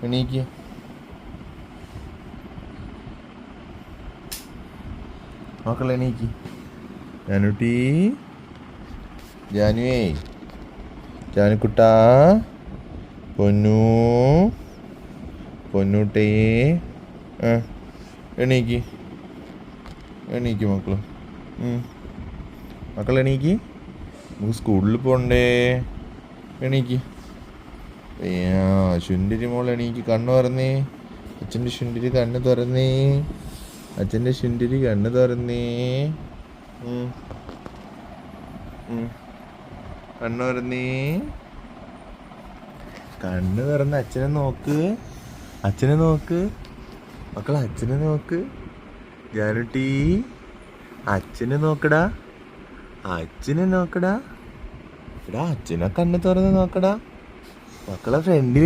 എണീക്ക്. മക്കളെ എണീക്ക്. ജാനുട്ടി, ജാനുവേ, ജാനുക്കുട്ടാ, പൊന്നു, പൊന്നൂട്ടേ. എണീക്ക്, എണീക്ക് മക്കള്. മക്കളെണീക്ക്, നമുക്ക് സ്കൂളിൽ പോകണ്ടേ. എണീക്ക്. ശുണ്ടിരി മോൾ എണീക്ക്. കണ്ണ് തുറന്നേ. അച്ഛൻ്റെ ശുണ്ടിരി കണ്ണ് തുറന്നേ. അച്ഛൻ്റെ ശുണ്ടിരി കണ്ണ് തുറന്നേ. കണ്ണ് തുറന്നേ. കണ്ണ് തുറന്ന് അച്ഛനെ നോക്ക്. അച്ഛനെ നോക്ക് മക്കളെ, അച്ഛനെ നോക്ക്. ജാനുട്ടി, അച്ഛനെ നോക്കടാ. അച്ഛനെ നോക്കടാ. എടാ, അച്ഛനെ കണ്ണ് തുറന്ന് നോക്കടാ. മക്കളെ ഫ്രണ്ടിൽ